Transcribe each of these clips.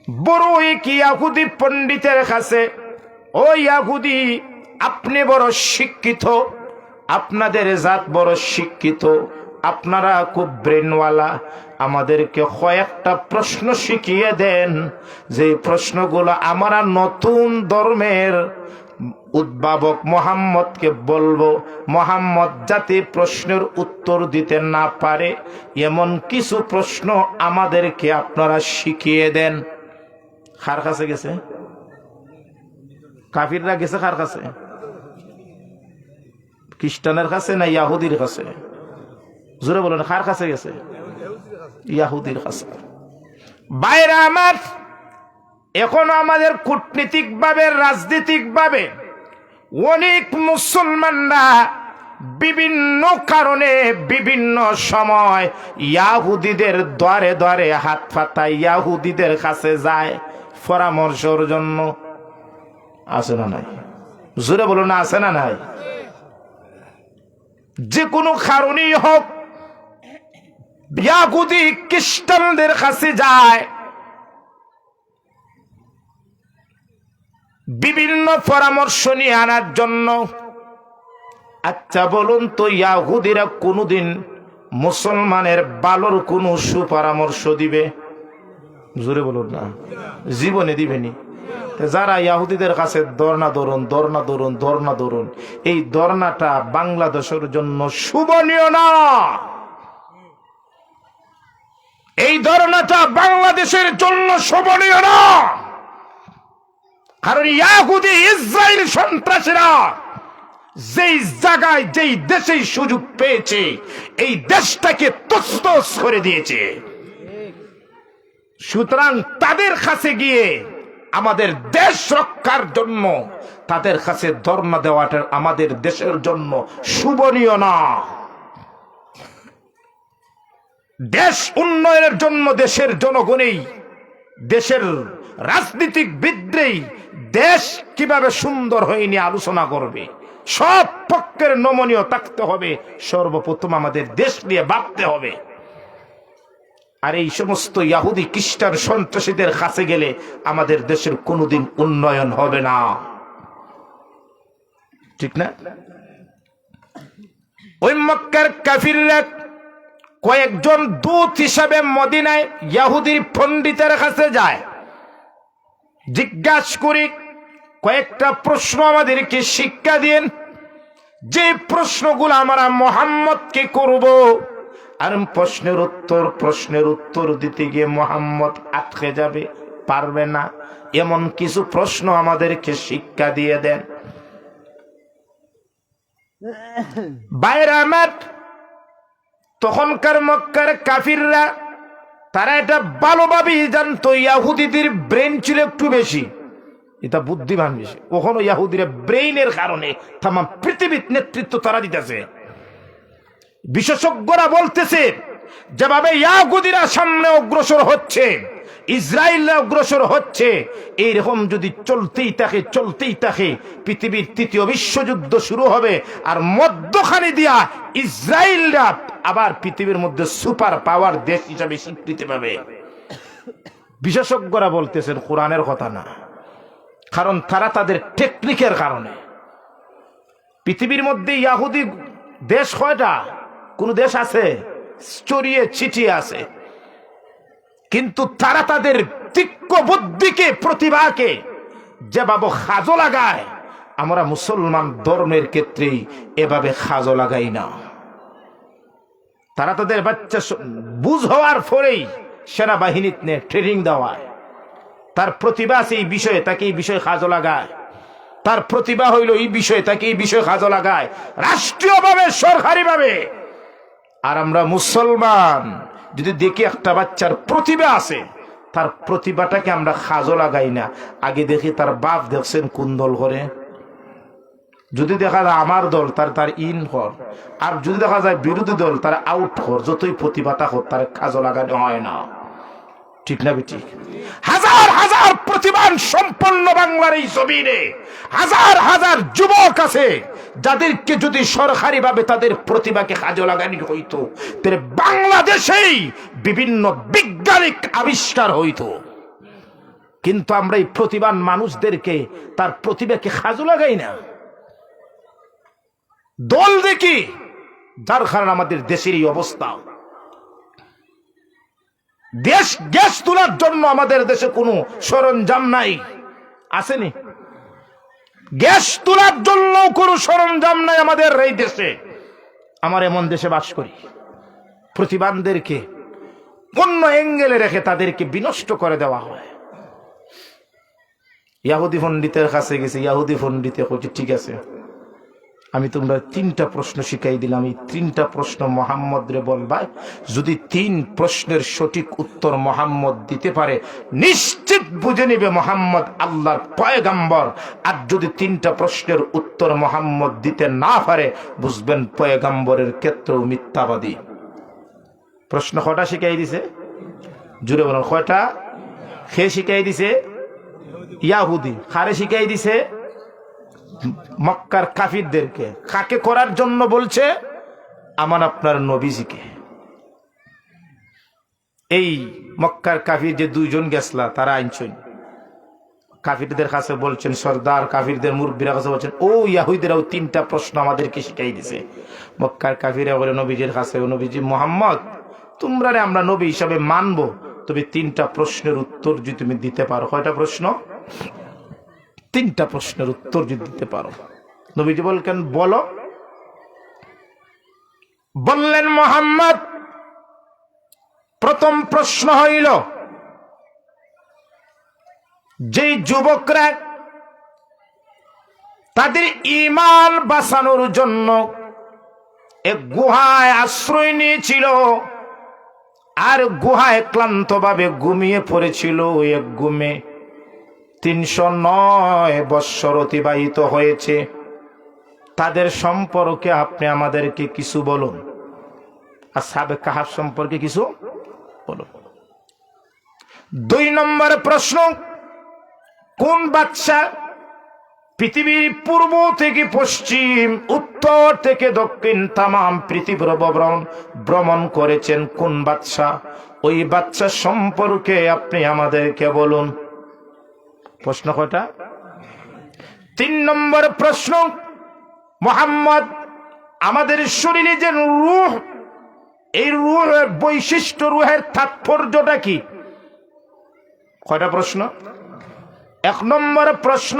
বড় এক ইহুদি পণ্ডিতের কাছে, ও ইহুদি আপনি বড় শিক্ষিত, আপনাদের জাত বড় শিক্ষিত, আপনারা খুব ব্রেনওয়ালা, আমাদেরকে কয়েকটা প্রশ্ন শিখিয়ে দেন, যে প্রশ্নগুলো আমরা নতুন ধর্মের উদ্ভাবক মোহাম্মদকে বলবো, মোহাম্মদ যাতে প্রশ্নের উত্তর দিতে না পারে এমন কিছু প্রশ্ন আমাদেরকে আপনারা শিখিয়ে দেন। কার কাছে গেছে? কাফিররা গেছে কার কাছে? খ্রিস্টানের কাছে না ইহুদির কাছে? জোরে বলেন, কার কাছে গেছে? ইহুদির কাছে। বাইরে আমার, এখন আমাদের কূটনীতিক ভাবে, রাজনৈতিক ভাবে অনেক মুসলমানরা বিভিন্ন কারণে বিভিন্ন সময় ইহুদিদের দ্বারে দ্বারে হাত পাতায়, ইহুদিদের কাছে যায় পরামর্শের জন্য। আছে না নাই? জোরে বলুন, আছে না নাই? যে কোনো কারণেই হোক ইহুদি খ্রিস্টানদের কাছে যায়, বিভিন্ন পরামর্শ নিয়ে আনার জন্য। আচ্ছা বলুন তো, ইহুদিরা কোনদিন মুসলমানের ভালোর কোন সুপরামর্শ দিবে? জোরে বলুন না, জীবনে দিবেনি। যারা ইহুদিদের কাছে ধর্ণা ধরুন, এই ধর্ণাটা বাংলাদেশের জন্য শুভনীয় না। এই ধর্ণাটা বাংলাদেশের জন্য শোভনীয় না। কারণ ইহুদি ইসরায়েল সন্ত্রাসীরা যেই জায়গায়, যেই দেশেই সুযোগ পেয়েছে, এই দেশটাকে তছনছ করে দিয়েছে। সুতরাং তাদের কাছে গিয়ে আমাদের দেশ রক্ষার জন্য তাদের কাছে ধর্ণা দেওয়াটা আমাদের দেশের জন্য শুভনীয় না। দেশ উন্নয়নের জন্য দেশের জনগণই, দেশের রাজনীতিক বিদ্রোহী দেশ কিভাবে সুন্দর হয়নি আলোচনা করবে। সব পক্ষের নমনীয় থাকতে হবে, সর্বপ্রথম আমাদের দেশ নিয়ে ভাবতে হবে। আর এই সমস্ত ইহুদি খ্রিস্টান সন্ত্রাসীদের কাছে গেলে আমাদের দেশের কোনোদিন উন্নয়ন হবে না, ঠিক না? ওই মক্কার কাফিররা কয়েকজন দূত হিসাবে মদিনায় ইহুদি পণ্ডিতের কাছে যায়, জিজ্ঞাসা করি কয়েকটা প্রশ্ন আমাদেরকে শিক্ষা দিন, যে প্রশ্নগুলো আমরা মুহাম্মদকে করব। আর প্রশ্নের উত্তর দিতে গিয়ে মুহাম্মদ আটকে যাবে, পারবে না, এমন কিছু প্রশ্ন আমাদেরকে শিক্ষা দিয়ে দেন। বাইরে আমার, তখনকার মক্কার কাফিররা তারা এটা ভালোভাবেই জানতো, ইহুদিদের ব্রেন ছিল একটু বেশি, এটা বুদ্ধিমান বেশি। কখনো ইহুদিরা ব্রেইনের কারণে তাম পৃথিবীর নেতৃত্ব তারা দিতেছে। বিশেষজ্ঞরা বলতেছে যেভাবে ইহুদিরা সামনে অগ্রসর হচ্ছে, ইসরায়েলরা অগ্রসর হচ্ছে, এইরকম যদি চলতেই থাকে পৃথিবীর তৃতীয় বিশ্বযুদ্ধ শুরু হবে। আর মধ্যখানে দিয়া ইসরায়েলরা আবার পৃথিবীর মধ্যে সুপার পাওয়ার দেশ হিসাবে স্বীকৃতি পাবে। বিশেষজ্ঞরা বলতেছেন, কোরআনের কথা না। কারণ তারা তাদের টেকনিকের কারণে, পৃথিবীর মধ্যে ইহুদি দেশ কয়টা? কোন দেশ আছে? ছড়িয়ে ছিটিয়ে আছে। কিন্তু তারা তাদের তীক্ষ্ণ বুদ্ধিকে, প্রতিভাকে যেভাবে কাজে লাগায়, আমরা মুসলমান ধর্মের ক্ষেত্রেই এভাবে কাজে লাগাই না। তারা তাদের বাচ্চা বুঝ হওয়ার পরেই সেনাবাহিনীতে ট্রেনিং দেওয়ায়, তার প্রতিভা আছে এই বিষয়ে, তাকে এই বিষয়ে কাজে লাগায়। তার প্রতিভা হইল এই বিষয়ে, তাকে এই বিষয়ে কাজে লাগায়, রাষ্ট্রীয়ভাবে, সরকারিভাবে। আর আমরা মুসলমান যদি দেখি একটা বাচ্চার প্রতিভা আছে, তার প্রতিভাটাকে আমরা কাজে লাগাই না। আগে দেখি তার বাপ দেখছেন কোন দল করে, যদি দেখা যায় আমার দল, তার ইন কর। আর যদি দেখা যায় বিরোধী দল, তার আউট কর। যতই প্রতিভাটা হোক, তার কাজে লাগানো হয় না, ঠিক না ঠিক? হাজার হাজার প্রতিভান সম্পন্ন বাংলার এই জমিনে হাজার হাজার যুবক আছে, যাদেরকে যদি সরকারি ভাবে তাদের প্রতিভাকে কাজে লাগানো হইতো, তাহলে বাংলাদেশেই বিভিন্ন বৈজ্ঞানিক আবিষ্কার হইতো। কিন্তু আমরা এই প্রতিভান মানুষদেরকে তার প্রতিভাকে খাজু লাগাই না, দল দেখি, যার কারণে আমাদের দেশের এই অবস্থা। দেশ গ্যাস তোলার জন্য আমাদের দেশে কোনো সরঞ্জাম নাই, আসেনি? গ্যাস তোলার জন্য কোনো সরঞ্জাম নাই আমাদের এই দেশে। আমার এমন দেশে বাস করি, প্রতিবানদেরকে অন্য অ্যাঙ্গেলে রেখে তাদেরকে বিনষ্ট করে দেওয়া হয়। ইয়াহুদি পণ্ডিতের কাছে গেছে, ইয়াহুদি পণ্ডিতে বলছে ঠিক আছে, আমি তোমরা 3টা প্রশ্ন শিখাই দিলাম, এই 3টা প্রশ্ন মোহাম্মদ রে বলবা, যদি 3 প্রশ্নের সঠিক উত্তর মোহাম্মদ দিতে পারে নিশ্চিত বুঝে নিবে মোহাম্মদ আল্লাহর পয়গাম্বর, আর যদি 3টা প্রশ্নের উত্তর মোহাম্মদ দিতে না পারে বুঝবেন পয়গাম্বরের ক্ষেত্রেও মিথ্যাবাদী। প্রশ্ন কটা শিখাই দিছে? জুড়ে বলুন কয়টা? খে শিখাই দিছে ইয়াহুদি, খারে শিখাই দিছে মক্কার কাফিরদেরকে। কাকে করার জন্য বলছে? আমার আপনার নবীজিকে। এই মক্কার কাফির যে 2 জন গেছলা, তারা আইনছেন কাফিরদের কাছে বলছেন, সর্দার কাফিরদের মুরব্বীরা কাছে বলছেন, ও ইয়াহুদিরাও 3টা প্রশ্ন আমাদেরকে শিখাই দিছে। মক্কার কাফিরা বলে নবীজির কাছে, ও নবীজি মোহাম্মদ, তোমরা আমরা নবী হিসাবে মানবো, তবে 3টা প্রশ্নের উত্তর যদি তুমি দিতে পারো। কয়টা প্রশ্ন? 3টা প্রশ্নের উত্তর যদি দিতে পারো। নবীজি বললেন বলো। বললেন মোহাম্মদ, প্রথম প্রশ্ন হইল, যেই যুবকরা তাদের ঈমান বাঁচানোর জন্য এক গুহায় আশ্রয় নিয়েছিল, আর গুহায় ক্লান্তভাবে ঘুমিয়ে পড়েছিল, এক ঘুমে 309 বৎসর অতিবাহিত হয়েছে, তাদের সম্পর্কে আপনি আমাদেরকে কিছু বলুন। আসহাবে কাহাফ সম্পর্কে কিছু বলুন। 2 নম্বর প্রশ্ন, কোন বাদশা পৃথিবীর পূর্ব থেকে পশ্চিম, উত্তর থেকে দক্ষিণ তামাম পৃথিবীর ভ্রমণ করেছেন? কোন বাদশা? ওই বাদশা সম্পর্কে আপনি আমাদেরকে বলুন। প্রশ্ন কয়টা? 3 নম্বর প্রশ্ন, মুহাম্মদ, আমাদের শরীরে যে রূহ, এই রূহের বৈশিষ্ট্য, রূহের তাৎপর্যটা কি? কয়টা প্রশ্ন? 1 নম্বর প্রশ্ন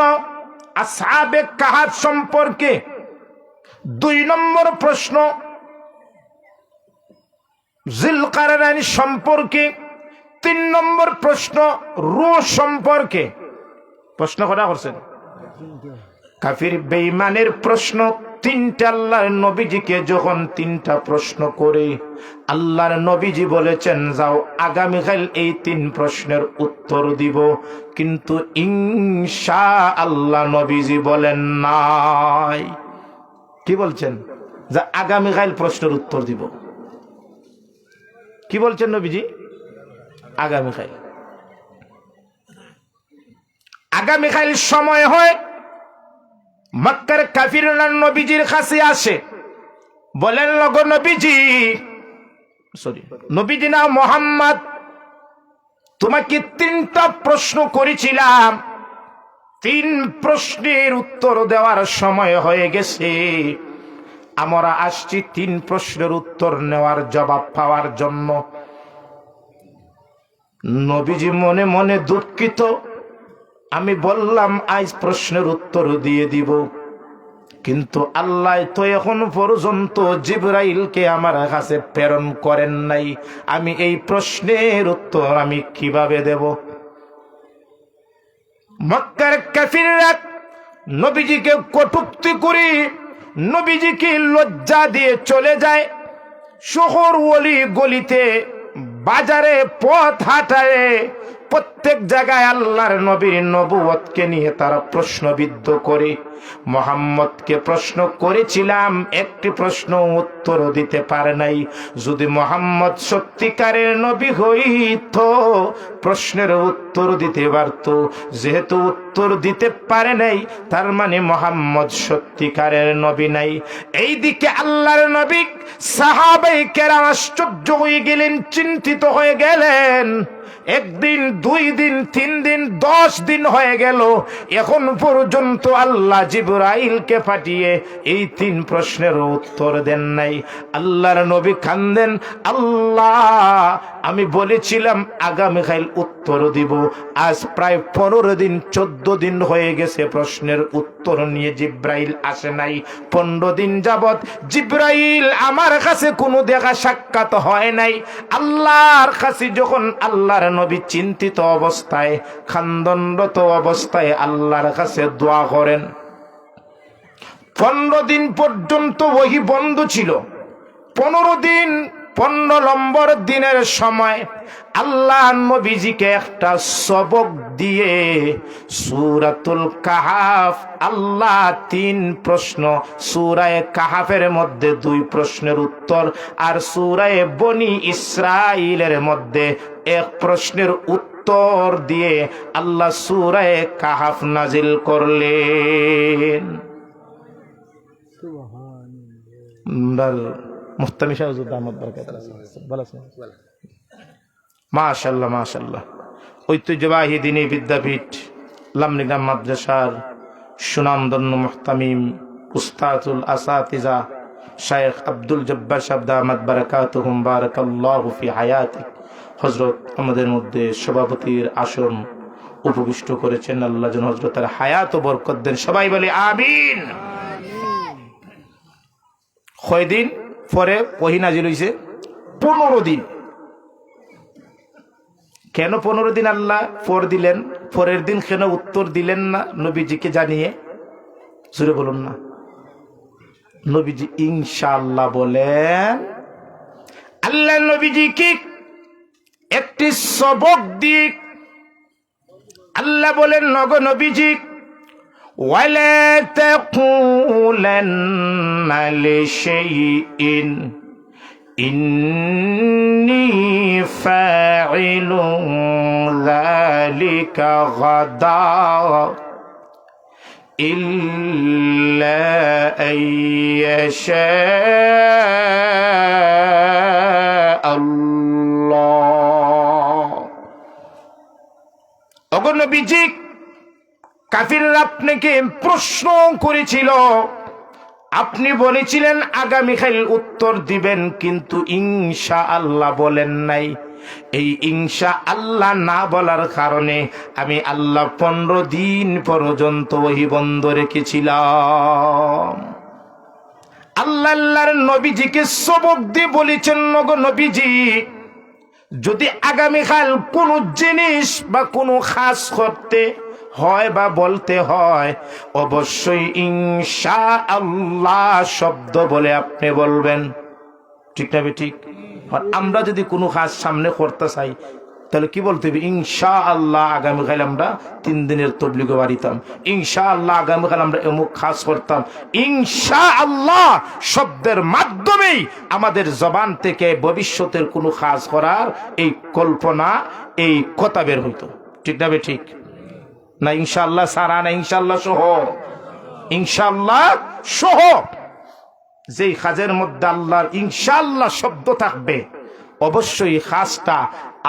আসহাবে কাহাফ সম্পর্কে, 2 নম্বর প্রশ্ন জিলকারনাইন সম্পর্কে, 3 নম্বর প্রশ্ন রূহ সম্পর্কে। প্রশ্ন কটা করছেন? কাফির বেঈমানের প্রশ্ন 3টা। আল্লাহর নবীজিকে যখন 3টা প্রশ্ন করে আল্লাহর নবীজি বলেছেন, যাও আগামীকাল এই 3 প্রশ্নের উত্তর দিব, কিন্তু ইনশাআল্লাহ নবীজি বলেন নাই। কি বলছেন? যে আগামীকাল প্রশ্নের উত্তর দিব। কি বলছেন নবীজি? আগামীকাল। আগামীকাল সময় হয়, মক্কার কাফিররা নবীজির কাছে আসে, বলেন লগো নবীজি, নবীজি না মোহাম্মদ, তোমাকে 3টা প্রশ্ন করেছিলাম, 3 প্রশ্নের উত্তর দেওয়ার সময় হয়ে গেছে, আমরা আসছি 3 প্রশ্নের উত্তর নেওয়ার, জবাব পাওয়ার জন্য। নবীজি মনে মনে দুঃখিত, আমি বললাম আজ প্রশ্নের উত্তর দিয়ে দিব, কিন্তু আল্লাহ তো এখন পর্যন্ত জিবরাইলকে আমার কাছে প্রেরণ করেন নাই, আমি এই প্রশ্নের উত্তর আমি কিভাবে দেব? মক্কার কাফিররা নবীজিকে কটূক্তি করে নবীজিকে লজ্জা দিয়ে চলে যায়। শহর ওলি গলিতে, বাজারে, পথ হাটায়, প্রত্যেক জায়গায় আল্লাহর নবীর নবুয়তকে নিয়ে তারা প্রশ্নবিদ্ধ করে। মুহাম্মদকে প্রশ্ন করেছিলাম, একটি প্রশ্ন উত্তর দিতে পারে নাই। যদি মুহাম্মদ সত্যিকারের নবী হইতো প্রশ্নের উত্তর দিতে পারত, যেহেতু উত্তর দিতে পারে নাই, তার মানে মুহাম্মদ সত্যিকারের নবী নাই। এইদিকে আল্লাহর নবী সাহাবায়ে কেরাম আশ্চর্য হয়ে গেলেন, চিন্তিত হয়ে গেলেন। একদিন, 2 দিন, 3 দিন, 10 দিন হয়ে গেল, এখন পর্যন্ত আল্লাহ জিবরাইলকে পাঠিয়ে এই 3 প্রশ্নের উত্তর দেন নাই। আল্লাহর নবী কান্দেন, আল্লাহ আমি বলেছিলাম আগামীকাল উত্তর দিব, আজ প্রায় 15 দিন 14 দিন হয়ে গেছে, প্রশ্নের উত্তর নিয়ে জিবরাইল আসে নাই। 15 দিন যাবত জিবরাইল আমার কাছে কোনো দেখা সাক্ষাৎ হয় নাই। আল্লাহর কাছে যখন আল্লাহর নবী চিন্তিত অবস্থায়, খান্দনরত অবস্থায় আল্লাহর কাছে দোয়া করেন। 15 দিন পর্যন্ত ওহী বন্ধ ছিল। 15 দিন, 15 নম্বর দিনের সময় আল্লাহ নবীজিকে একটা সবক দিয়ে সূরাতুল কাহাফ, আল্লাহ 3 প্রশ্ন, সূরা কাহাফের মধ্যে 2 প্রশ্নের উত্তর, আর সূরা বনি ইসরাইলের মধ্যে 1 প্রশ্নের উত্তর দিয়ে আল্লাহ সূরা কাহাফ নাজিল করলেন। মুহতামি শাহ হুজুর দামাত বরকাতুহু ভালো আছেন? মাশাআল্লাহ মাশাআল্লাহ। ঐতিহ্যবাহী দ্বীনি বিদ্যাপীঠ লামনিগ্রাম মাদ্রাসার সুনামধন্য মুহতামিম উস্তাদুল আসাতিজা শায়েখ আব্দুল জব্বার সাহেব দামাত বরকাতুহুম বারাকাল্লাহু ফি হায়াতিক হযরত আমাদের মধ্যে সভাপতির আসন উপবিষ্ট করেছেন। আল্লাহ যেন হযরতের হায়াত ও বরকত দেন, সবাই বলে আমিন। কয়দিন পরে ওহী নাজিল হইছে? 15 দিন। কেন 15 দিন আল্লাহ পর দিলেন? পরের দিন কেন উত্তর দিলেন না নবীজিকে জানিয়ে? জোরে বলুন না। নবীজি ইনশাআল্লাহ বলেন, আল্লাহ নবীজিকে একটি সবক দিক। আল্লাহ বলেন, নগো নবীজি, ওয়ালা তাকুলান্না লিশাইইন ইন্নী ফাইলুন যালিকা গাদা ইল্লা আইয়াশা আল্লাহ। ওগো নবীজি, কাফিররা আপনাকে প্রশ্ন করেছিল, আপনি বলেছিলেন আগামীকাল উত্তর দিবেন, কিন্তু ইনশাআল্লাহ বলেন নাই। এই ইনশাআল্লাহ না বলার কারণে আমি আল্লাহ 15 দিন পর্যন্ত ওহী বন্ধ রেখেছিলাম। আল্লাহর নবীজিকে সবক দিয়ে বলেছেন, নগো নবীজি, যদি আগামীকাল কোনো জিনিস বা কোনো খাস করতে হয় বা বলতে হয়, অবশ্যই ইনশাআল্লাহ শব্দ বলে আপনি বলবেন। ঠিক না ঠিক? আর আমরা যদি কোনো কাজ সামনে করতে চাই, তাহলে কি বলতে হবে? ইনশাআল্লাহ আগামীকাল আমরা 3 দিনের তবলিগে বাড়িতাম, ইনশাআল্লাহ আগামীকাল আমরা এমুক কাজ করতাম। ইনশাআল্লাহ শব্দের মাধ্যমেই আমাদের জবান থেকে ভবিষ্যতের কোনো কাজ করার এই কল্পনা, এই কথা বের হইতো। ঠিক না ঠিক? না ইনশাআল্লাহ সারা, না ইনশাআল্লাহ সহ? ইনশাআল্লাহ সহ। যেই কাজের মধ্যে আল্লাহর ইনশাআল্লাহ শব্দ থাকবে, অবশ্যই কাজটা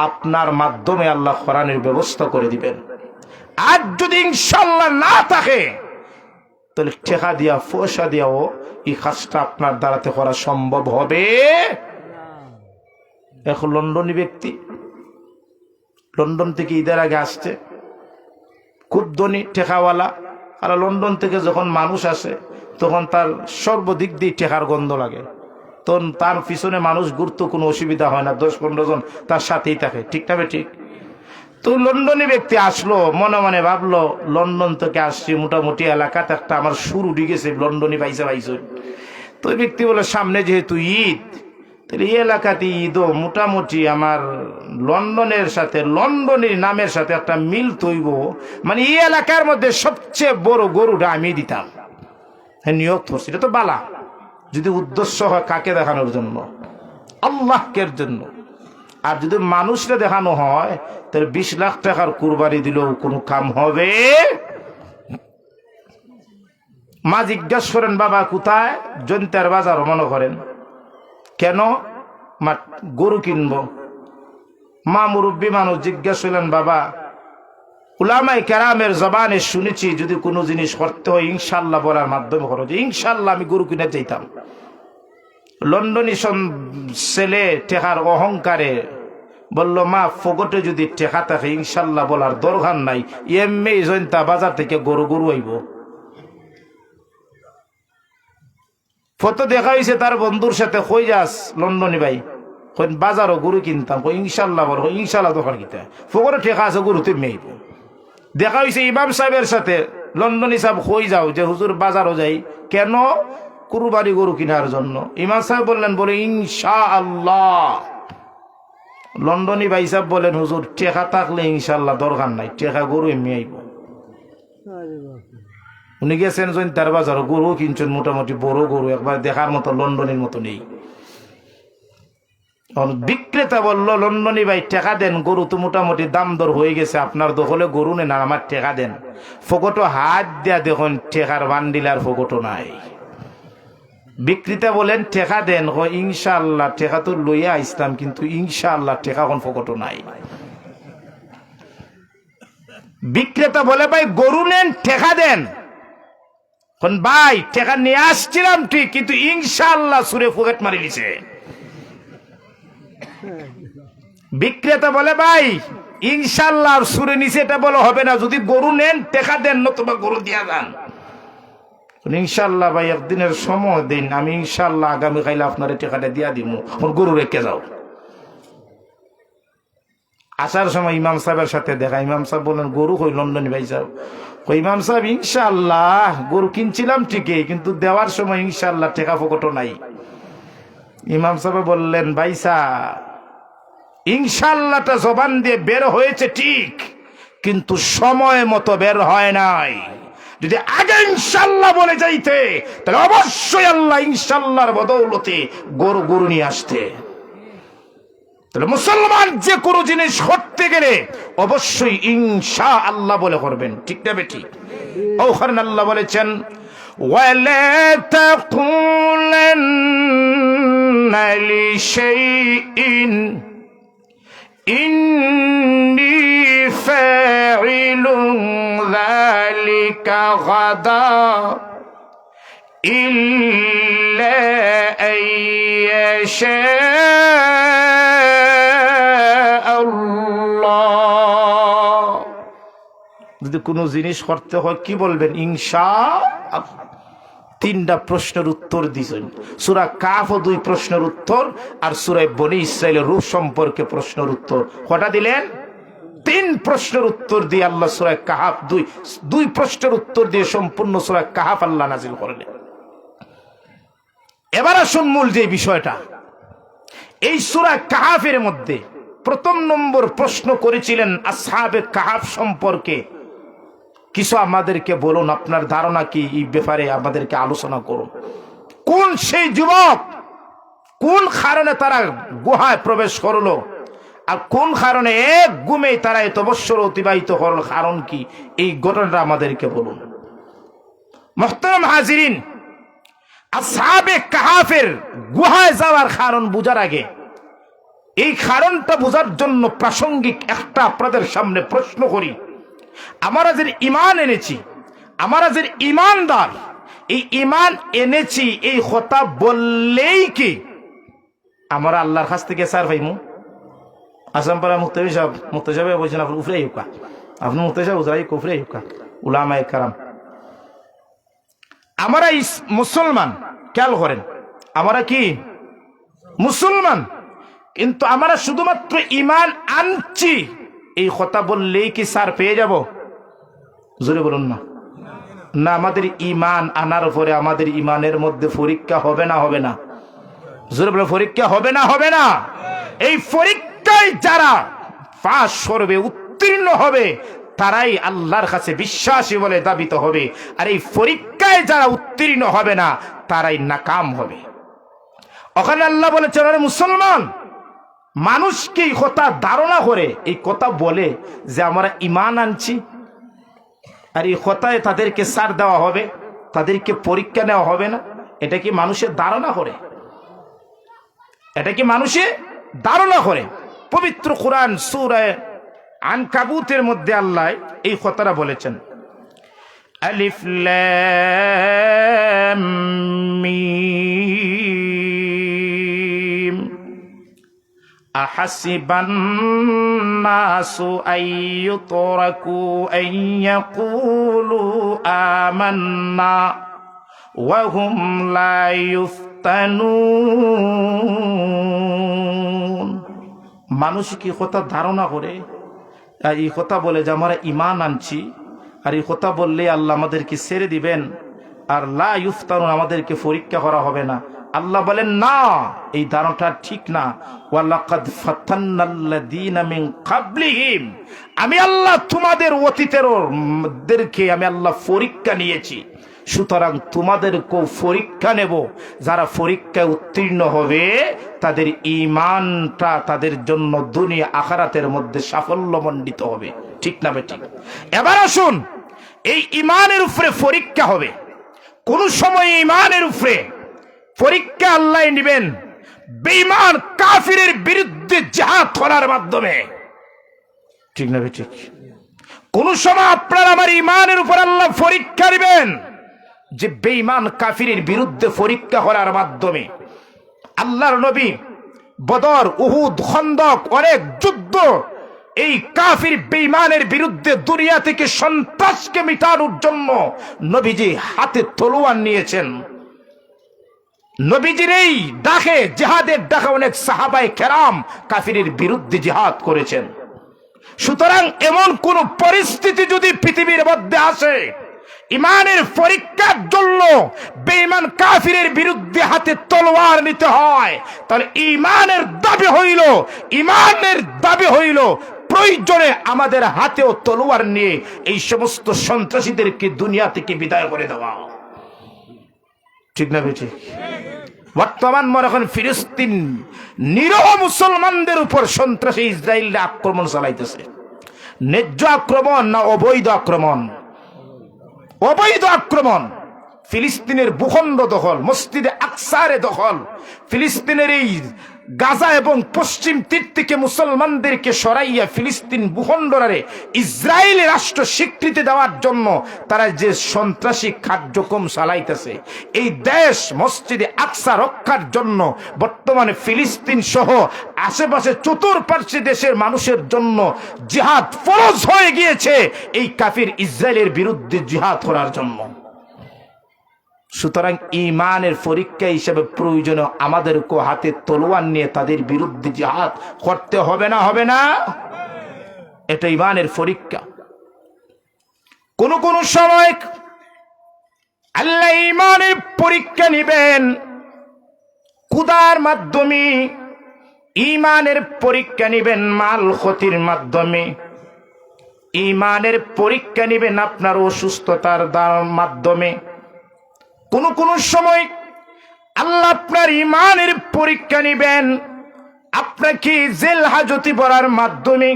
আপনার মাধ্যমে আল্লাহ করানোর ব্যবস্থা করে দিবেন। আর যদি ইনশাআল্লাহ না থাকে, তাহলে টাকা দিয়া পয়সা দিয়াও এই কাজটা আপনার দ্বারাতে করা সম্ভব হবে। এখন লন্ডনী ব্যক্তি, লন্ডন থেকে ঈদের আগে আসছে, খুব ধনী টেকাওয়ালা। আর লন্ডন থেকে যখন মানুষ আসে, তখন তার সর্বদিক দিয়ে টেকার গন্ধ লাগে, তখন তার পিছনে মানুষ ঘুরতে কোনো অসুবিধা হয় না, 10-15 জন তার সাথেই থাকে। ঠিক না ঠিক? তো লন্ডনী ব্যক্তি আসলো, মনে মনে ভাবলো, লন্ডন থেকে আসছি, মোটামুটি এলাকাতে একটা আমার সুর উঠে গেছে, লন্ডনী পাইছে। তো ওই ব্যক্তি বলে, সামনে যেহেতু ঈদ, তাহলে এই এলাকাতে ঈদও মোটামুটি আমার লন্ডনের সাথে, লন্ডনের নামের সাথে একটা মিল তৈব, মানে এই এলাকার মধ্যে সবচেয়ে বড় গরুটা আমি দিতাম। হ্যাঁ, নিয়োগ করছি। এটা তো বালা, যদি উদ্দেশ্য হয় কাকে দেখানোর জন্য? আল্লাহকের জন্য। আর যদি মানুষরা দেখানো হয়, তাহলে 20 লাখ টাকার কুরবানি দিলেও কোনো কাম হবে? মা জিজ্ঞাসা করেন, বাবা কোথায়? জন্তার বাজার। মনে করেন কেন? মা গরু কিনবো। মা মুরব্বী মানুষ জিজ্ঞাসা করলেন, বাবা উলামায়ে কেরামের জবানে শুনেছি যদি কোনো জিনিস করতে হয় ইনশাআল্লাহ বলার মাধ্যমে করো, যে ইনশাআল্লাহ আমি গরু কিনে যাইতাম। লন্ডনী ছেলে টেকার অহংকারে বলল, মা ফগটে যদি টেকা থাকে ইনশাআল্লাহ বলার দরকার নাই, এমনি জনতা বাজার থেকে গরু গরু আইব। ফটো দেখা হয়েছে তার বন্ধুর সাথে, কই যাস লন্ডনী ভাই, বাজারও গরু কিনতাম, ইনশাআল্লাহ বল, ইনশাআল্লাহ দোকান কিনতে ফগটে টেকা আছে গরু তুমি আইব। দেখা হয়েছে ইমাম সাহেবের সাথে, লন্ডনী সাহেব কই যাও, যে হুজুর বাজারও যাই, কেন? কুরবানি গরু কেনার জন্য। ইমাম সাহেব বললেন, বলে ইনশাআল্লাহ। লন্ডনী ভাই সাহেব বলেন, হুজুর টেকা থাকলে ইনশাআল্লাহ দরকার নাই, টেকা গরু এমনি আইব। উনি গেছেন তার বাজার, গরু কিনছেন মোটামুটি বড় গরু, একবার দেখার মতো লন্ডনের মতো নেই। বিক্রেতা বলল, লন্ডনী ভাই টেকা দেন, গরু তো মোটামুটি দাম দর হয়ে গেছে, আপনার দখলে গরু নেন, আমার টেকা দেন। ফোকটো হাত দেয়া দেখুন টেকার বান্ডিল আর ফোকটো নাই। বিক্রেতা বলেন, টেকা দেন, ইনশাআল্লাহ টেকা তো লইয়া আসতাম, কিন্তু ইনশাআল্লাহ টেকা কোন ফোকটো নাই। বিক্রেতা বলে, ভাই গরু নেন, টেকা দেন। ভাই টেকা নিয়ে আসছিলাম ঠিক, কিন্তু ইনশাআল্লাহ সুরে ফোকেট মারি দিছে। বিক্রেতা বলে, ভাই ইনশাআল্লাহ সুরে নিচে এটা বলা হবে না, যদি গরু নেন টেকা দেন, নতুবা গরু দিয়া যান। ইনশাআল্লাহ ভাই একদিনের সময় দিন, আমি ইনশাআল্লাহ আগামীকাল আপনার টেকাটা দিয়া দিব, গরু রেখে যাও। আসার সময় ইমাম সাহেবের সাথে দেখা, ইমাম সাহেব বললেন, গরু কই? লন্ডনী ভাই সাহেব কই, ইমাম সাহেব ইনশাআল্লাহ গরু কিনছিলাম ঠিকই, কিন্তু দেওয়ার সময় ইনশাআল্লাহ টেকা ফোকটো নাই। ইমাম সাহেব বললেন, ভাই সাহেব ইনশাআল্লাহটা জবান দিয়ে বের হয়েছে ঠিক, কিন্তু সময় মতো বের হয় নাই। যদি আগে ইনশাআল্লাহ বলে যাইতে, তাহলে অবশ্যই আল্লাহ ইনশাআল্লাহর বদৌলতে গরু গরু নিয়ে আসতে। তাহলে মুসলমান যে কোনো জিনিস করতে গেলে অবশ্যই ইনশাআল্লাহ বলে করবেন, ঠিক না বেটি? ওখানে আল্লাহ বলেছেন, ওয়ালা তাকুলান্না লিশাইইন ইন্নী ফাইলুন যালিকা গাদা ইল্লা আইয়াশা আল্লাহ। যদি কোনো জিনিস করতে হয় কি বলবেন? ইনশাআল্লাহ। তিনটা প্রশ্নের উত্তর দিয়েছেন। সূরা কাফ 2 প্রশ্নের উত্তর, আর সূরা বনী ইসরাইলের রূহ সম্পর্কে প্রশ্নের উত্তর। কটা দিলেন? 3 প্রশ্নের উত্তর দিয়ে আল্লাহ সূরা কাহাফ 2 প্রশ্নের উত্তর দিয়ে সম্পূর্ণ সূরা কাহাফ আল্লাহ নাজিল করলেন। এবার আসুন মূল যে বিষয়টা, এই সূরা কাহাফের মধ্যে প্রথম নম্বর প্রশ্ন করেছিলেন আসহাবে কাহাফ সম্পর্কে। কিছু আমাদেরকে বলুন, আপনার ধারণা কি এই ব্যাপারে? আমাদেরকে আলোচনা করুন। কোন সেই যুবক, কোন কারণে তারা গুহায় প্রবেশ করলো, আর কোন কারণে এক ঘুমে তারা এত বছর অতিবাহিত করল, কারণ কি? এই ঘটনাটা আমাদেরকে বলুন। মুহতারাম হাজিরিন, আসহাবে কাহাফের গুহায় যাওয়ার কারণ বুঝার আগে এই কারণটা বোঝার জন্য প্রাসঙ্গিক একটা আপনাদের সামনে প্রশ্ন করি। আমরা যে ঈমান এনেছি, আমরা যে ঈমানদার, এই ঈমান এনেছি এই কথা বললেই কি আমরা আল্লাহর কাছ থেকে ছাড় পাইমু? আসামপাড়া মুফতি সাহেব বলছেন, আপনি উফরে ইউকা, আপনি মুফতি সাহেব উজরাই কুফরে ইউকা, উলামায়ে কেরাম। আমরা মুসলমান, খেয়াল করেন, আমরা কি মুসলমান, কিন্তু আমরা শুধুমাত্র ঈমান আনছি এই কথা বললেই কি সার পেয়ে যাব? জোরে বলুন না। না, আমাদের ঈমান আনার পরে আমাদের ঈমানের মধ্যে পরীক্ষা হবে না? হবে না? জোরে বলে, পরীক্ষা হবে না? হবে না? এই পরীক্ষায় যারা পাস করবে, উত্তীর্ণ হবে, তারাই আল্লাহর কাছে বিশ্বাসী বলে দাবিত হবে। আর এই পরীক্ষায় যারা উত্তীর্ণ হবে না, তারাই নাকাম হবে। ওখানে আল্লাহ বলেছেন, আরে মুসলমান, মানুষকে এই কথা ধারণা করে, এই কথা বলে যে আমরা ঈমান আনছি, আর এই কথায় তাদেরকে ছাড় দেওয়া হবে, তাদেরকে পরীক্ষা নেওয়া হবে না, এটা কি মানুষের ধারণা করে? এটা কি মানুষের ধারণা করে? পবিত্র কোরআন সূরা আনকাবুতের মধ্যে আল্লাহ এই কথাটা বলেছেন, আলিফ লাম মিম আহাসিবান নাসু আইয়ুতরাকু আইয়াকুলু আমান্না ওয়া হুম লা ইফতানুন। মানুষ কি কথা ধারণা করে এই কথা বলে যে আমরা ঈমান আনছি, আর এই কথা বললে আল্লাহ আমাদেরকে ছেড়ে দিবেন আর লা ইফতানুন, আমাদেরকে পরীক্ষা করা হবে না। আল্লাহ বলেন না, এই ধারণাটা ঠিক না। ওয়ালাকাদ ফাতান্নাল্লাযীনা মিন ক্বাবলিহিম, আমি আল্লাহ তোমাদের অতীতেরদেরকে আমি আল্লাহ পরীক্ষা নিয়েছি, সুতরাং তোমাদেরকেও পরীক্ষা নেব। যারা পরীক্ষায় উত্তীর্ণ হবে তাদের ঈমানটা তাদের জন্য দুনিয়া আখিরাতের মধ্যে সাফল্যমণ্ডিত হবে। ঠিক না বেঠিক? এবার আসুন, এই ঈমানের উপরে পরীক্ষা হবে। কোন সময় ঈমানের উপরে পরীক্ষা আল্লাহ নেবেন বেঈমান কাফিরের বিরুদ্ধে জিহাদ করার মাধ্যমে। ঠিক না বেঠিক? কোন সময় আপনার আমার ঈমানের উপর আল্লাহ পরীক্ষা নেবেন যে বেঈমান কাফিরের বিরুদ্ধে পরীক্ষা করার মাধ্যমে। আল্লাহর নবী বদর, উহুদ, খন্দক অনেক যুদ্ধ এই কাফির বেঈমানের বিরুদ্ধে দুনিয়া থেকে সন্ত্রাসকে মিটানোর জন্য নবীজি হাতে তলোয়ার নিয়েছেন। নবীজির এই ডাকে, জিহাদের ডাকে অনেক সাহাবায়ে কেরাম কাফিরের বিরুদ্ধে জিহাদ করেছেন। সুতরাং এমন কোন পরিস্থিতি যদি পৃথিবীর মধ্যে আসে, ঈমানের পরীক্ষার জন্য বেঈমান কাফিরের বিরুদ্ধে হাতে তলোয়ার নিতে হয়, তাহলে ঈমানের দাবি হইল প্রয়োজনে আমাদের হাতেও তলোয়ার নিয়ে এই সমস্ত সন্ত্রাসীদেরকে দুনিয়া থেকে বিদায় করে দেওয়া। ঠিক না বেঠিক? বর্তমান মনে এখন ফিলিস্তিন নিরহ মুসলমানদের উপর সন্ত্রাসী ইসরায়েলরা আক্রমণ চালাইতেছে। ন্যায্য আক্রমণ না অবৈধ আক্রমণ? অবৈধ আক্রমণ। ফিলিস্তিনের ভূখণ্ড দখল, মসজিদে আকসারে দখল, ফিলিস্তিনের এই গাজা এবং পশ্চিম তীর থেকে মুসলমানদেরকে সরাইয়া ফিলিস্তিন ভূখণ্ডরে ইসরায়েল রাষ্ট্র স্বীকৃতি দেওয়ার জন্য তারা যে সন্ত্রাসী কার্যক্রম চালাইতেছে, এই দেশ মসজিদে আকসা রক্ষার জন্য বর্তমানে ফিলিস্তিন সহ আশেপাশে চতুর্পার্শ্বে দেশের মানুষের জন্য জিহাদ ফরজ হয়ে গিয়েছে, এই কাফির ইসরায়েলের বিরুদ্ধে জিহাদ করার জন্য। সুতরাং ঈমানের পরীক্ষা হিসেবে প্রয়োজন আমাদেরকে হাতে তলোয়ার নিয়ে তাদের বিরুদ্ধে জিহাদ করতে হবে না? হবে না? এটা ঈমানের পরীক্ষা। কোন কোন সময় আল্লাহ ঈমানের পরীক্ষা নেবেন কুদার মাধ্যমে, ঈমানের পরীক্ষা নেবেন মাল ক্ষতির মাধ্যমে, ঈমানের পরীক্ষা নেবেন আপনার অসুস্থতার মাধ্যমে। কোন কোন সময় আল্লাহ আপনার ঈমানের পরীক্ষা নেবেন আপনাকে জেল হাজতে পড়ার মাধ্যমে।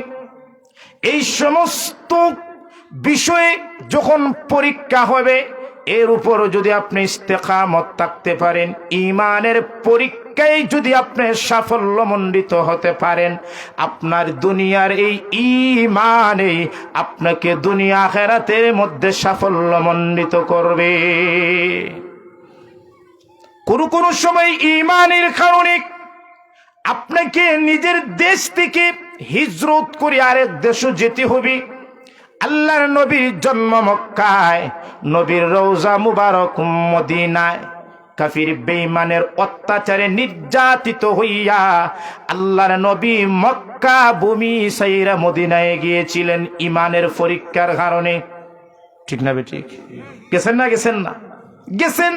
এই সমস্ত বিষয়ে যখন পরীক্ষা হবে, এর উপরও যদি আপনি ইস্তেকামত থাকতে পারেন, ঈমানের পরীক্ষায় যদি আপনি সাফল্যমণ্ডিত হতে পারেন, আপনার দুনিয়ার এই ঈমানে আপনাকে দুনিয়া আখিরাতের মধ্যে সাফল্যমণ্ডিত করবে। কোন কোন সময় ঈমানের কারণে আপনাকে নিজের দেশ থেকে হিজরত করে আরেক দেশে যেতে হবে। আল্লাহর নবীর জন্ম মক্কায়, নবীর রওজা মুবারক মদিনায়। কাফির বেঈমানের অত্যাচারে নির্যাতিত হইয়া আল্লাহর নবী মক্কা ভূমি ছাইরা মদিনায় গিয়েছিলেন ঈমানের পরীক্ষার কারণে। ঠিক না বেঠিক? গেছেন না? গেছেন না? গেছেন।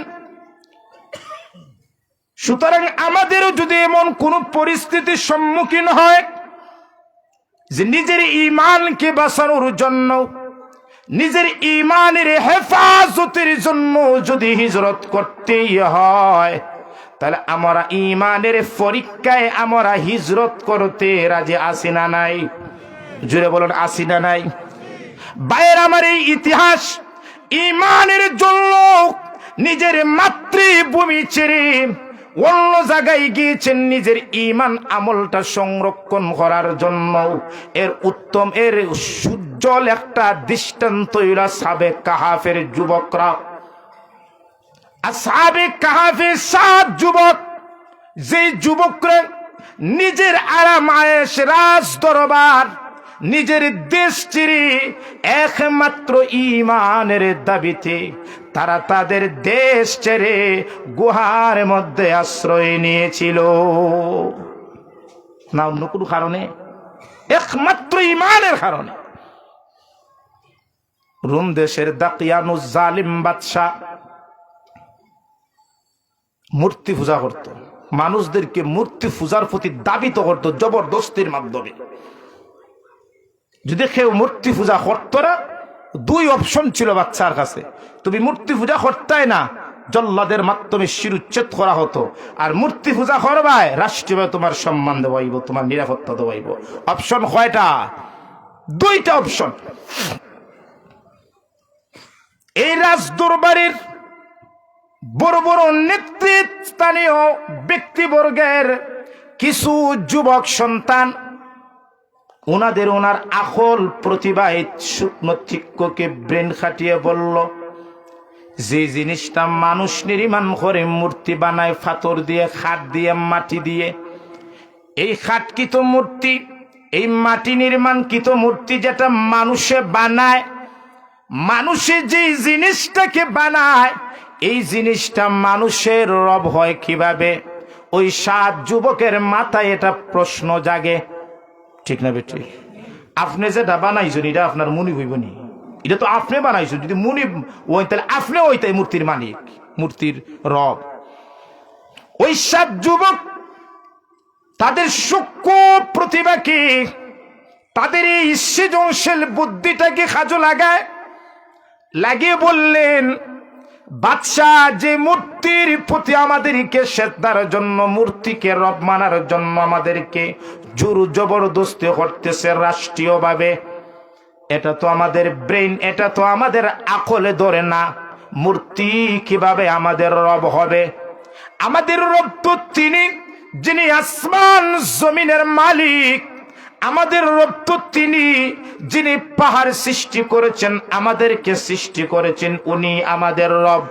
সুতরাং আমাদেরও যদি এমন কোন পরিস্থিতির সম্মুখীন হয় যে নিজের ঈমানকে বাঁচানোর জন্য, নিজের ঈমানের হেফাজতের জন্য যদি হিজরত করতেই হয়, তাহলে আমরা ঈমানের পরীক্ষায় আমরা হিজরত করতে রাজি আছি না নাই? জোরে বলুন, আছি না নাই? ভাইয়ের আমার, এই ইতিহাস ঈমানের জন্য নিজের মাতৃভূমি ছেড়ে অন্য জায়গায় গিয়েছেন নিজের ঈমান আমলটা সংরক্ষণ করার জন্য। এর উত্তম এর সুজ্জ্বল একটা দৃষ্টান্ত হইল সাবেক কাহাফের যুবকরা। আসহাবে কাহাফের 7 যুবক, যে যুবকরা নিজের আরাম আয়েশ রাজ দরবার নিজের দেশ ছেড়ে একমাত্র ঈমানের দাবিতে তারা তাদের দেশ ছেড়ে গুহার মধ্যে আশ্রয় নিয়েছিল, না অন্য কোনো কারণে, একমাত্র ঈমানের কারণে। রোম দেশের দাকিয়ানুস জালিম বাদশা মূর্তি পূজা করত, মানুষদেরকে মূর্তি পূজার প্রতি দাবিত করত জবরদস্তির মাধ্যমে। যদি কেউ মূর্তি পূজা করতো না, 2 অপশন ছিল বাচ্চার কাছে। তুমি মূর্তি পূজা করতাই না, জল্লাদের মাধ্যমে শিরুচ্ছেদ করা হতো। আর মূর্তি পূজা করবায় রাষ্ট্রীয়ভাবে তোমার সম্মান দেওয়াইব, তোমার নিরাপত্তা দেওয়াইব। অপশন কয়টা? 2টা অপশন। এই রাজ দরবারের বড় বড় নেতৃস্থানীয় ব্যক্তিবর্গের কিছু যুবক সন্তান ওনার আকল প্রতিভায় শুকনো ঠিককে ব্রেন খাটিয়ে বলল, যে জিনিসটা মানুষ নির্মাণ করে মূর্তি বানায় পাথর দিয়ে, খাট দিয়ে, মাটি দিয়ে, এই খাটকৃত মূর্তি, এই মাটি নির্মাণকৃত মূর্তি যেটা মানুষে বানায়, মানুষে যে জিনিসটাকে বানায় এই জিনিসটা মানুষের রব হয় কিভাবে? ওই 7 যুবকের মাথায় এটা প্রশ্ন জাগে। ঠিক না বেটি? আপনি যেটা বানাইছেন এটা আপনার মনি হইব নি? এটা তো আপনি বানাইছেন। যদি মনি ওই তাহলে আপনি ওইটাই মূর্তির মালিক, মূর্তির রব। ওই 7 যুবক তাদের সূক্ষ্ম প্রতিভাকে, তাদের এই সৃজনশীল বুদ্ধিটাকে কাজে লাগিয়ে বললেন, বাদশাহ যে মূর্তির প্রতি আমাদেরকে সেজদার জন্য, মূর্তিকে রব মানার জন্য আমাদেরকে জোর জবরদস্তি করতেছে রাষ্ট্রীয়ভাবে, এটা তো আমাদের ব্রেন, এটা তো আমাদের আকলে ধরে না। মূর্তি কিভাবে আমাদের রব হবে? আমাদের রব তো তিনি যিনি আসমান জমিনের মালিক। আমাদের রব তো তিনি যিনি পাহাড় সৃষ্টি করেছেন, আমাদেরকে সৃষ্টি করেছেন, উনি আমাদের রব।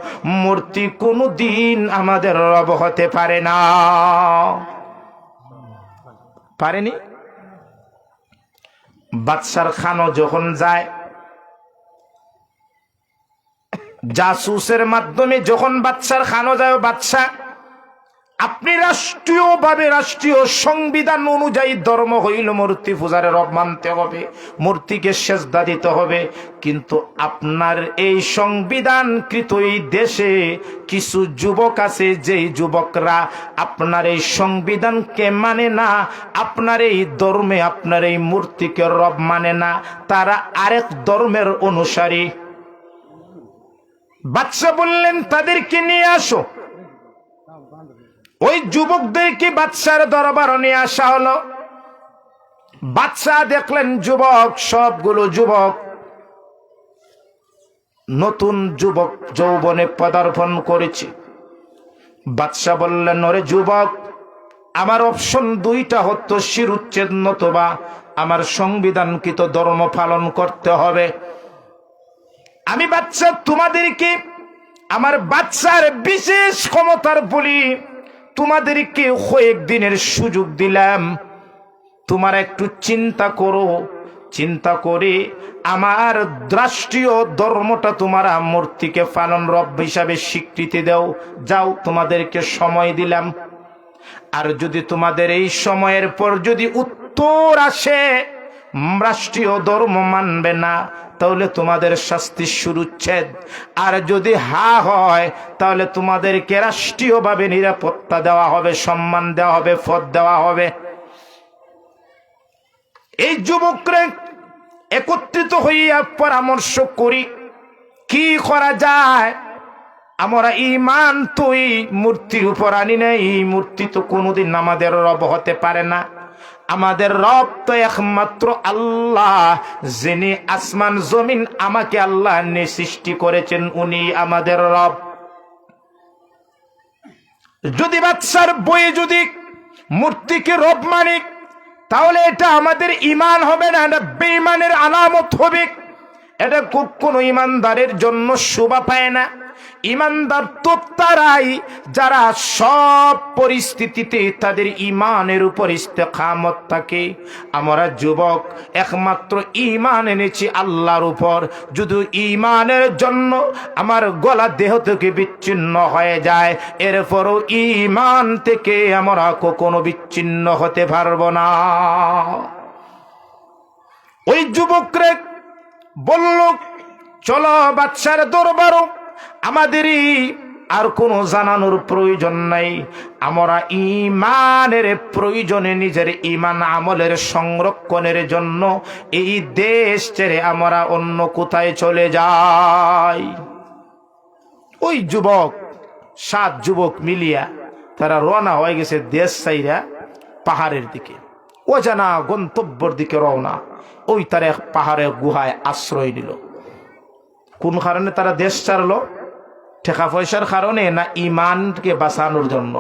মূর্তি কোনদিন আমাদের রব হতে পারে না, পারেনি। বাদশার খানো যখন যায়, জাসুসের মাধ্যমে যখন বাদশার খানো যায়, বাদশা আপনি রাষ্ট্রীয়ভাবে, রাষ্ট্রীয় সংবিধান অনুযায়ী ধর্ম হইল মূর্তি পূজারে রব মানতে হবে, মূর্তিকে সেজদা দিতে হবে। কিন্তু আপনার এই সংবিধানকৃত এই দেশে কিছু যুবক আছে, যেই যুবকরা আপনার এই সংবিধানকে মানে না, আপনার এই ধর্মে আপনার এই মূর্তিকে রব মানে না, তারা আরেক ধর্মের অনুসারী। বাদশা বললেন তাদেরকে নিয়ে আসো। ওই যুবকদেরকে বাদশার দরবারে নিয়ে আসা হলো। বাদশা দেখলেন যুবক, সবগুলো যুবক নতুন যুবক যৌবনে পদার্পণ করেছে। বাদশা বললেন, ওরে যুবক, আমার অপশন 2টা হতো, শিরুচ্ছেদ নতুবা আমার সংবিধানকৃত ধর্ম পালন করতে হবে। আমি বাদশা তোমাদেরকে আমার বাদশার বিশেষ ক্ষমতার বলি তোমাদেরকে কয়েকদিনের সুযোগ দিলাম। তোমরা একটু চিন্তা করো, চিন্তা করে আমার রাষ্ট্রীয় ধর্মটা তোমরা মূর্তিকে পালন রব হিসাবে স্বীকৃতি দাও। যাও, তোমাদেরকে সময় দিলাম। আর যদি তোমাদের এই সময়ের পর যদি উত্তর আসে রাষ্ট্রীয় ধর্ম মানবে না, তাহলে তোমাদের শাস্তি শিরুচ্ছেদ। আর যদি হা হয় তাহলে তোমাদেরকে রাষ্ট্রীয়ভাবে নিরাপত্তা দেওয়া হবে, সম্মান দেওয়া হবে, পদ দেওয়া হবে। এই যুবকরা একত্রিত হইয়া পরামর্শ করি কি করা যায়। আমরা ঈমান তো এই মূর্তির উপর আনি না, এই মূর্তি তো কোনোদিন আমাদের রব হতে পারে না। আমাদের রব তো একমাত্র আল্লাহ, যিনি আসমান জমিন আমাকে আল্লাহ সৃষ্টি করেছেন, উনি আমাদের রব। যদি বাদশার বই যদি মূর্তিকে রব মানে, তাহলে এটা আমাদের ঈমান হবে না, এটা বেঈমানের আলামত হবে। এটা কোনো ঈমানদারের জন্য শোভা পায় না। ঈমানদার তো তারাই যারা সব পরিস্থিতিতে তাদের ঈমানের উপর ইস্তেকামত থাকে। আমরা যুবক একমাত্র ঈমান এনেছি আল্লাহর উপর। যদি ঈমানের জন্য আমার গলা দেহ থেকে বিচ্ছিন্ন হয়ে যায়, এরপরও ঈমান থেকে আমরা কখনো বিচ্ছিন্ন হতে পারবো না। ওই যুবকরে বলল, চলো বাদশার দরবারও, আমাদেরই আর কোনো জানানোর প্রয়োজন নাই। আমরা ঈমানের প্রয়োজনে নিজের ঈমান আমলের সংরক্ষণের জন্য এই দেশ ছেড়ে আমরা অন্য কোথায় চলে যাই। ওই যুবক 7 যুবক মিলিয়া তারা রওনা হয়ে গেছে দেশ ছাইরা পাহাড়ের দিকে, অজানা গন্তব্যের দিকে রওনা। ওই তারা এক পাহাড়ের গুহায় আশ্রয় নিল। কোন কারণে তারা দেশ ছাড়লো? টাকা পয়সার কারণে না ঈমানকে বাঁচানোর জন্য?